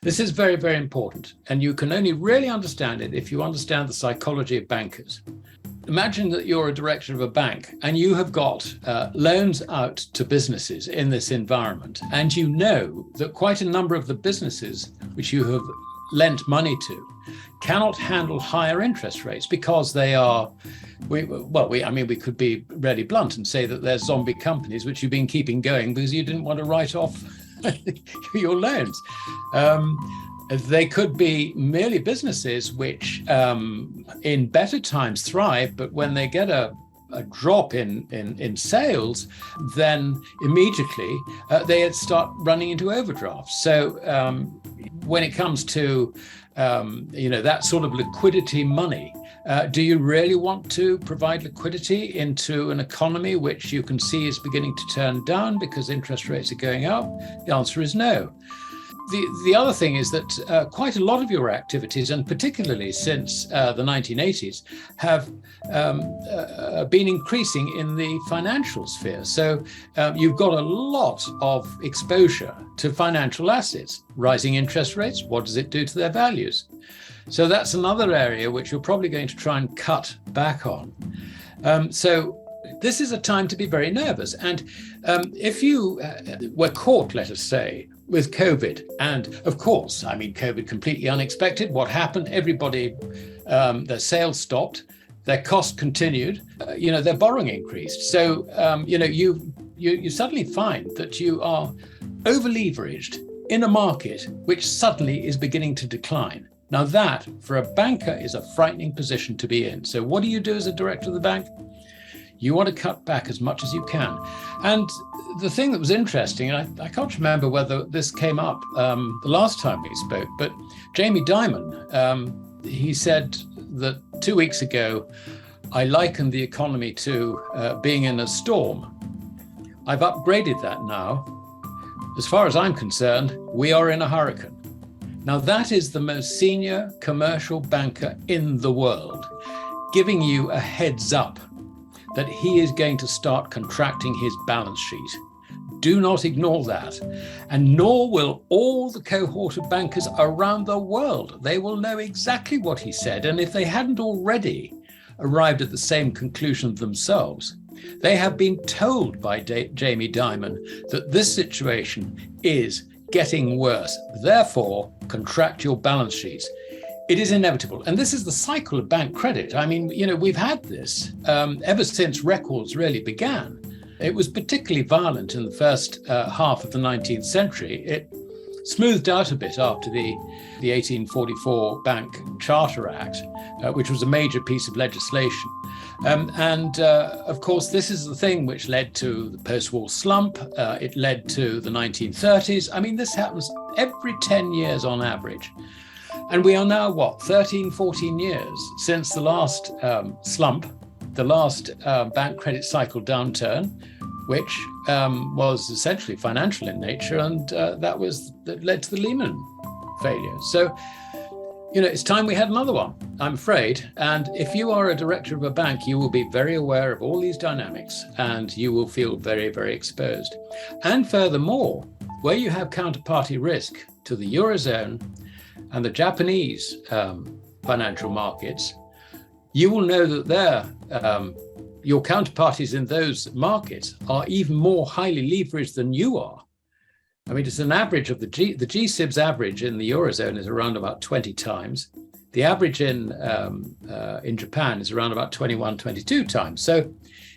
This is very, very important. And you can only really understand it if you understand the psychology of bankers. Imagine that you're a director of a bank and you have got loans out to businesses in this environment. And you know that quite a number of the businesses which you have lent money to cannot handle higher interest rates because they are, we could be really blunt and say that they're zombie companies which you've been keeping going because you didn't want to write off your loans. They could be merely businesses which in better times thrive, but when they get a drop in sales, then immediately they start running into overdrafts. So when it comes to that sort of liquidity money, do you really want to provide liquidity into an economy which you can see is beginning to turn down because interest rates are going up? The answer is no. The other thing is that quite a lot of your activities, and particularly since the 1980s, have been increasing in the financial sphere. So you've got a lot of exposure to financial assets. Rising interest rates, what does it do to their values? So that's another area which you're probably going to try and cut back on. So this is a time to be very nervous. And if you were caught, let us say, with COVID, and of course, COVID completely unexpected. What happened? Everybody, their sales stopped, their cost continued, their borrowing increased. So, you suddenly find that you are over-leveraged in a market which suddenly is beginning to decline. Now that, for a banker, is a frightening position to be in. So what do you do as a director of the bank? You want to cut back as much as you can. And the thing that was interesting, and I can't remember whether this came up the last time we spoke, but Jamie Dimon, he said that 2 weeks ago, I likened the economy to being in a storm. I've upgraded that now. As far as I'm concerned, we are in a hurricane. Now that is the most senior commercial banker in the world, giving you a heads up that he is going to start contracting his balance sheet. Do not ignore that. And nor will all the cohort of bankers around the world. They will know exactly what he said. And if they hadn't already arrived at the same conclusion themselves, they have been told by Jamie Dimon that this situation is getting worse. Therefore, contract your balance sheets. It is inevitable. And this is the cycle of bank credit. We've had this ever since records really began. It was particularly violent in the first half of the 19th century. It smoothed out a bit after the 1844 Bank Charter Act, which was a major piece of legislation. Of course, this is the thing which led to the post-war slump. It led to the 1930s. This happens every 10 years on average. And we are now, 13, 14 years since the last slump, the last bank credit cycle downturn, which was essentially financial in nature, and that led to the Lehman failure. So, it's time we had another one, I'm afraid. And if you are a director of a bank, you will be very aware of all these dynamics, and you will feel very, very exposed. And furthermore, where you have counterparty risk to the Eurozone and the Japanese financial markets, you will know that your counterparties in those markets are even more highly leveraged than you are. It's an average of the G-SIBs average in the Eurozone is around about 20 times. The average in Japan is around about 21, 22 times. So,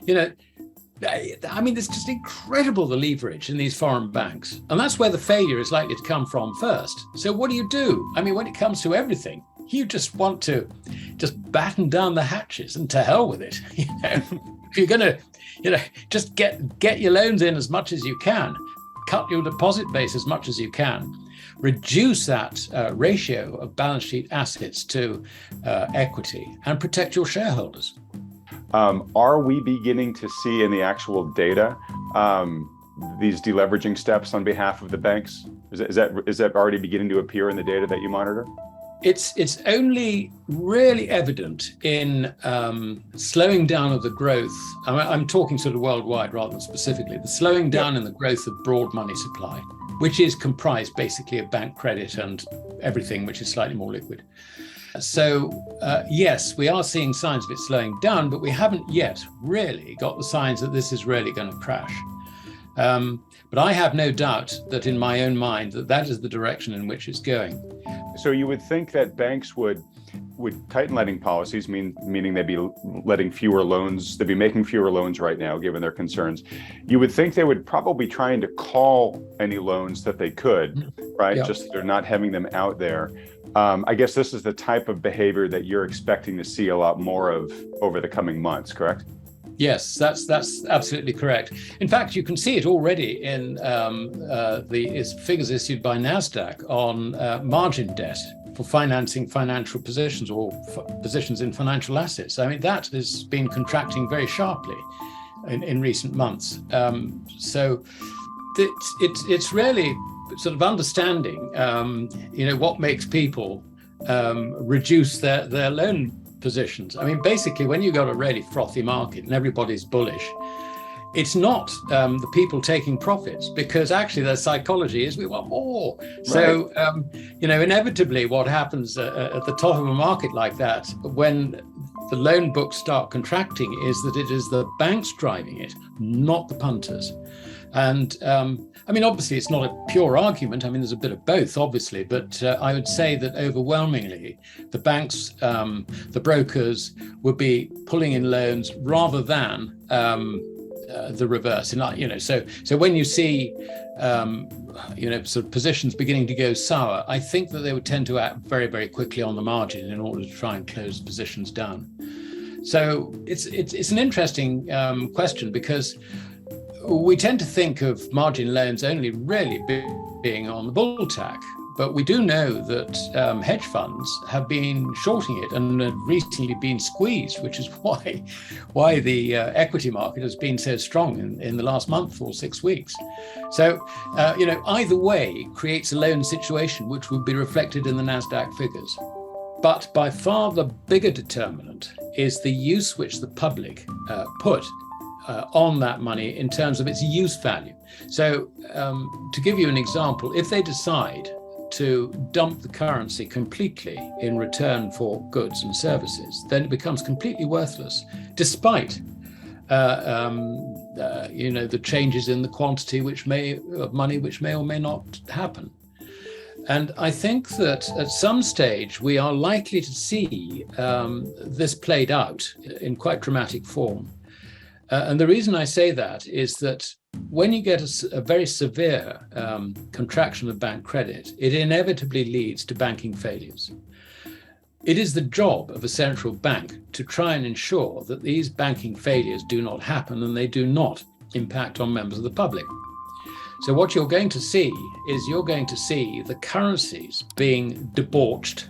it's just incredible, the leverage in these foreign banks. And that's where the failure is likely to come from first. So what do? When it comes to everything, you just want to just batten down the hatches and to hell with it. If you're going to, just get your loans in as much as you can, cut your deposit base as much as you can, reduce that ratio of balance sheet assets to equity, and protect your shareholders. Are we beginning to see in the actual data these deleveraging steps on behalf of the banks? Is that already beginning to appear in the data that you monitor? It's only really evident in slowing down of the growth. I'm talking sort of worldwide rather than specifically. The slowing down in the growth of broad money supply, which is comprised basically of bank credit and everything which is slightly more liquid. So yes, we are seeing signs of it slowing down, but we haven't yet really got the signs that this is really going to crash. But I have no doubt that in my own mind that is the direction in which it's going. So you would think that banks would tighten lending policies, meaning they'd be letting fewer loans, they'd be making fewer loans right now, given their concerns. You would think they would probably trying to call any loans that they could, right? Just so they're not having them out there. I guess this is the type of behavior that you're expecting to see a lot more of over the coming months, correct? Yes, that's absolutely correct. In fact, you can see it already in the figures issued by NASDAQ on margin debt for financing financial positions or positions in financial assets. I mean, that has been contracting very sharply in recent months. So it's really sort of understanding, what makes people reduce their loan positions. I mean, basically, when you've got a really frothy market and everybody's bullish, it's not the people taking profits, because actually their psychology is we want more. Right. So, inevitably what happens at the top of a market like that, when the loan books start contracting, is that it is the banks driving it, not the punters. And obviously it's not a pure argument. I mean, there's a bit of both, obviously, but I would say that overwhelmingly the banks, the brokers would be pulling in loans rather than the reverse. And, so when you see, sort of positions beginning to go sour, I think that they would tend to act very, very quickly on the margin in order to try and close positions down. So it's an interesting question, because we tend to think of margin loans only really being on the bull tack, but we do know that hedge funds have been shorting it and have recently been squeezed, which is why the equity market has been so strong in the last month or 6 weeks. So, either way creates a loan situation which would be reflected in the NASDAQ figures. But by far the bigger determinant is the use which the public put on that money in terms of its use value. So to give you an example, if they decide to dump the currency completely in return for goods and services, then it becomes completely worthless, despite the changes in the quantity of money which may or may not happen. And I think that at some stage we are likely to see this played out in quite dramatic form. And the reason I say that is that when you get a very severe contraction of bank credit, it inevitably leads to banking failures. It is the job of a central bank to try and ensure that these banking failures do not happen and they do not impact on members of the public. So what you're going to see is the currencies being debauched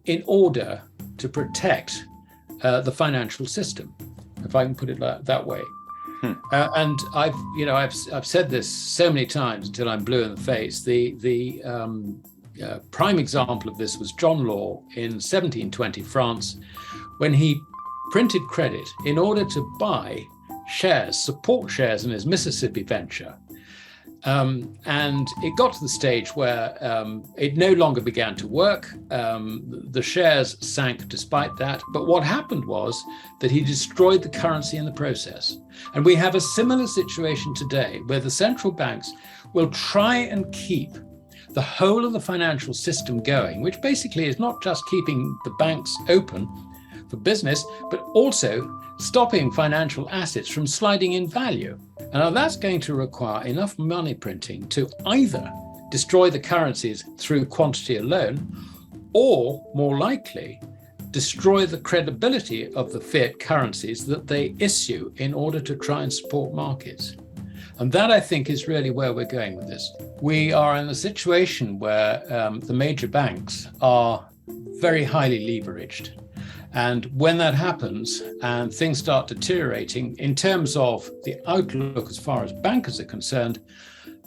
in order to protect the financial system, if I can put it that way. And I've said this so many times until I'm blue in the face. The prime example of this was John Law in 1720 France, when he printed credit in order to buy support shares in his Mississippi venture. And it got to the stage where it no longer began to work. The shares sank despite that. But what happened was that he destroyed the currency in the process. And we have a similar situation today, where the central banks will try and keep the whole of the financial system going, which basically is not just keeping the banks open for business, but also stopping financial assets from sliding in value. And now that's going to require enough money printing to either destroy the currencies through quantity alone, or more likely, destroy the credibility of the fiat currencies that they issue in order to try and support markets. And that, I think, is really where we're going with this. We are in a situation where the major banks are very highly leveraged. And when that happens and things start deteriorating in terms of the outlook as far as bankers are concerned,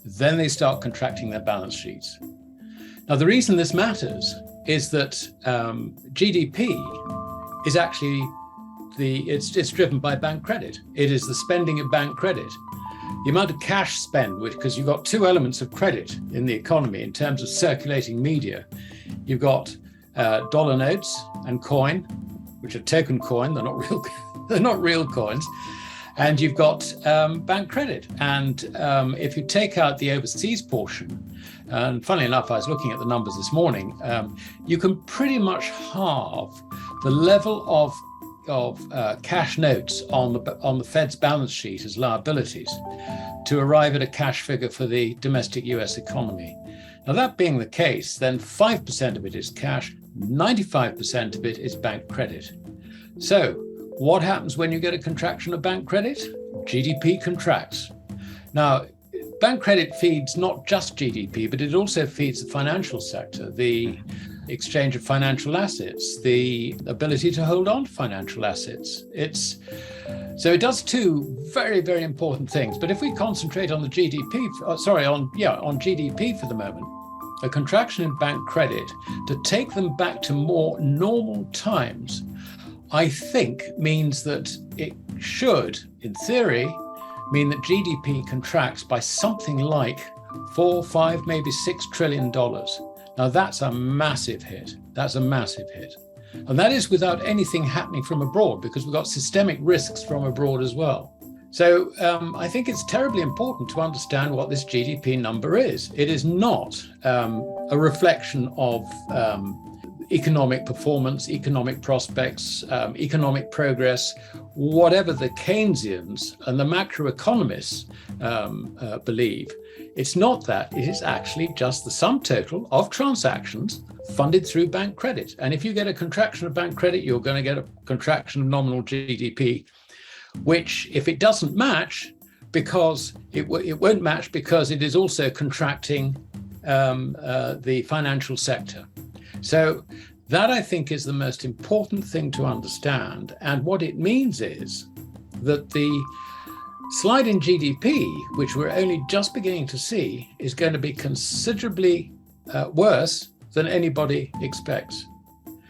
then they start contracting their balance sheets. Now, the reason this matters is that GDP is actually it's driven by bank credit. It is the spending of bank credit. The amount of cash spent, because you've got two elements of credit in the economy in terms of circulating media. You've got dollar notes and coin, which are token coin. They're not real. They're not real coins. And you've got bank credit. And if you take out the overseas portion, and funnily enough, I was looking at the numbers this morning, you can pretty much halve the level of cash notes on the Fed's balance sheet as liabilities to arrive at a cash figure for the domestic US economy. Now, that being the case, then 5% of it is cash, 95% of it is bank credit. So what happens when you get a contraction of bank credit? GDP contracts. Now, bank credit feeds not just GDP, but it also feeds the financial sector, the exchange of financial assets, the ability to hold on to financial assets. So it does two very, very important things. But if we concentrate on the on GDP for the moment, a contraction in bank credit to take them back to more normal times, I think means that it should, in theory, mean that GDP contracts by something like $4, $5, maybe $6 trillion. Now, that's a massive hit. That's a massive hit. And that is without anything happening from abroad, because we've got systemic risks from abroad as well. So I think it's terribly important to understand what this GDP number is. It is not a reflection of economic performance, economic prospects, economic progress, whatever the Keynesians and the macroeconomists believe. It's not that. It is actually just the sum total of transactions funded through bank credit. And if you get a contraction of bank credit, you're going to get a contraction of nominal GDP, which, if it doesn't match, because it won't match because it is also contracting the financial sector. So that, I think, is the most important thing to understand. And what it means is that the slide in GDP, which we're only just beginning to see, is going to be considerably worse than anybody expects.